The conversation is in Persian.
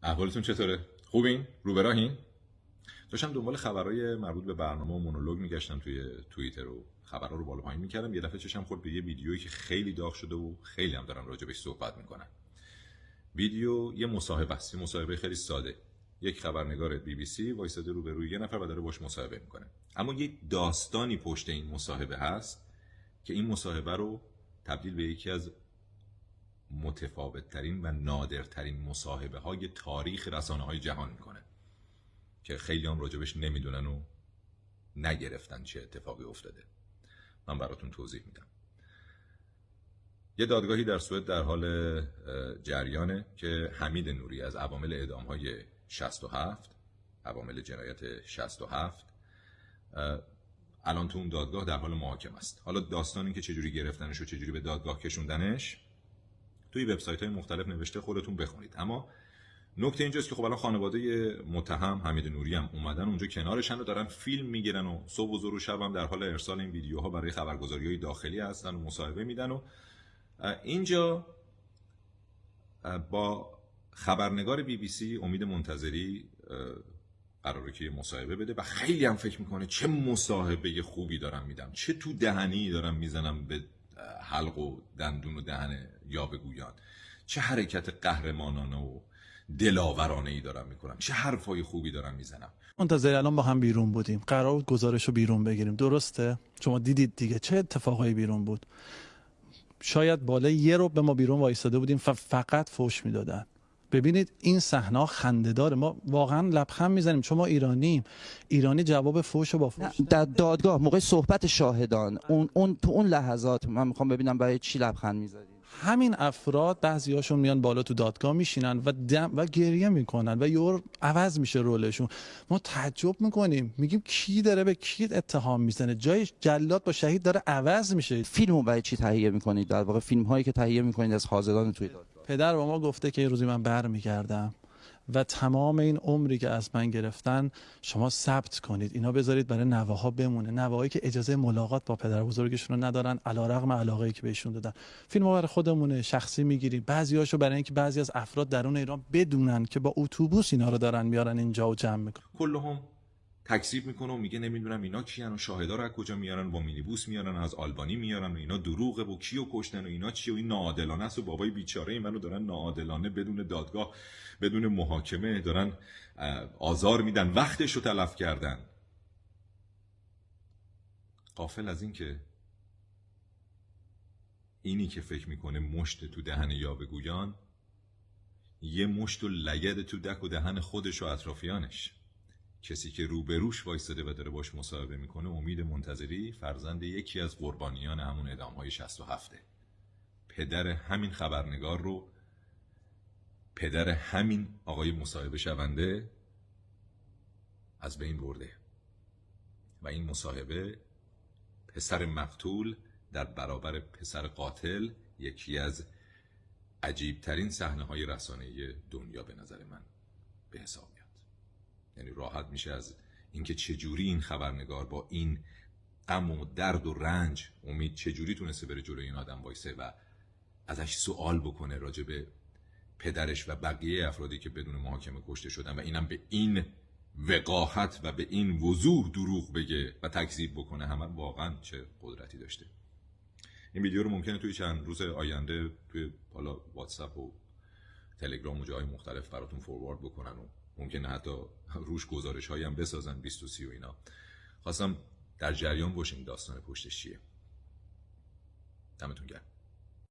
احوالتون چطوره؟ خوبین؟ رو به راهین؟ داشتم دنبال خبرهای مربوط به برنامه و مونولوگ میگشتم توی توییتر و خبرها رو بالا پایین میکردم. یه دفعه چشم خورد به یه ویدیویی که خیلی داغ شده و خیلی هم دارن راجبش صحبت میکنن. ویدیو یه مصاحبه است، یه مصاحبه خیلی ساده. یک خبرنگار BBC وایساده روبروی یه نفر و داره باش مصاحبه میکنه. اما یه داستانی پشت این مصاحبه هست که این مصاحبه رو تبدیل به یکی از متفاوت‌ترین و نادرترین مصاحبه های تاریخ رسانه های جهان میکنه که خیلی هم راجبش نمیدونن و نگرفتن چه اتفاقی افتاده. من براتون توضیح میدم. یه دادگاهی در سوئد در حال جریانه که حمید نوری از عوامل اعدام‌های 67 عوامل جنایت 67 الان تو اون دادگاه در حال محاکمه است. حالا داستان این که چجوری گرفتنش و چجوری به دادگاه کشوندنش توی وبسایت‌های مختلف نوشته، خودتون بخونید. اما نکته اینجاست که خب الان خانواده متهم حمید نوری هم اومدن اونجا کنارشن و دارن فیلم میگیرن و صبح و ظهر و شب هم در حال ارسال این ویدیوها برای خبرگزاری‌های داخلی هستن و مصاحبه میدن. و اینجا با خبرنگار BBC امید منتظری قراره که مصاحبه بده و خیلی هم فکر میکنه چه مصاحبه خوبی دارم میدم، چه تو دهنی دارم میزنم به حلق و دندون و دهن یاوه‌گویان، چه حرکت قهرمانانه و دلاورانه ای دارم میکنم، چه حرفای خوبی دارم میزنم. منتظر الان با هم بیرون بودیم، قرار بود گزارشو بیرون بگیریم، درسته؟ شما دیدید دیگه چه اتفاقایی بیرون بود. شاید بالای یه رو به ما بیرون وایساده بودیم فقط فوش میدادن. ببینید این صحنه خنده‌داره، ما واقعا لبخند میزنیم چون ما ایرانی جواب فوشو با فوش در دادگاه موقع صحبت شاهدان اون تو اون لحظات من میخوام ببینم برای چی لبخند میزدید. همین افراد بعضیاشون میان بالا تو دادگاه میشینن و گریه میکنن و یور عوض میشه رولشون. ما تعجب میکنیم، میگیم کی داره به کی اتهام میزنه، جای جلاد با شهید داره عوض میشه. فیلمو برای چی تهیه میکنید؟ در واقع فیلم هایی که تهیه میکنید از حاضران توی دادگاه. پدر با ما گفته که یه روزی من برمیگردم و تمام این عمری که از من گرفتن شما ثبت کنید، اینا بذارید برای نوه‌ها بمونه، نوه‌هایی که اجازه ملاقات با پدر بزرگشون رو ندارن علیرغم علاقه‌ای که بهشون دادن. فیلمو برای خودمونه، شخصی میگیریم، بعضیاشو برای اینکه بعضی از افراد درون ایران بدونن که با اتوبوس اینا رو دارن میارن اینجا و جمع میکنن. کلهم تکذیب میکنه و میگه نمیدونم اینا کیان و شاهدا رو از کجا میارن، با مینیبوس میارن، از آلبانی میارن و اینا دروغه و کیو کشتن و اینا چی و این ناعادلانه است و بابای بیچاره منو دارن ناعادلانه بدون دادگاه بدون محاکمه دارن آزار میدن، وقتشو تلف کردن. غافل از این که اینی که فکر میکنه مشت تو دهن یاوه‌گویان یه مشت و لگد تو دک و دهن خودش و اطرافیانش. کسی که روبروش وایستاده و داره باش مصاحبه میکنه امید منتظری فرزند یکی از قربانیان همون اعدام‌های 67. پدر همین خبرنگار رو پدر همین آقای مصاحبه شونده از بین برده و این مصاحبه پسر مقتول در برابر پسر قاتل یکی از عجیبترین صحنه‌های رسانه‌ای دنیا به نظر من به حساب میاد. یعنی راحت میشه از اینکه چجوری این خبرنگار با این غم و درد و رنج امید چجوری تونسته بره جلوی این آدم وایسه و ازش سوال بکنه راجع به پدرش و بقیه افرادی که بدون محاکمه کشته شدن و اینم به این وقاحت و به این وضوح دروغ بگه و تکذیب بکنه. همه واقعا چه قدرتی داشته. این ویدیو رو ممکنه توی چند روز آینده توی حالا واتساپ و تلگرام و جای مختلف براتون فوروارد بکنن و ممکنه حتی روش گزارش هایی هم بسازن 20 و 30 و اینا. خواستم در جریان باشین داستان پشتش چیه. دمتون گرم.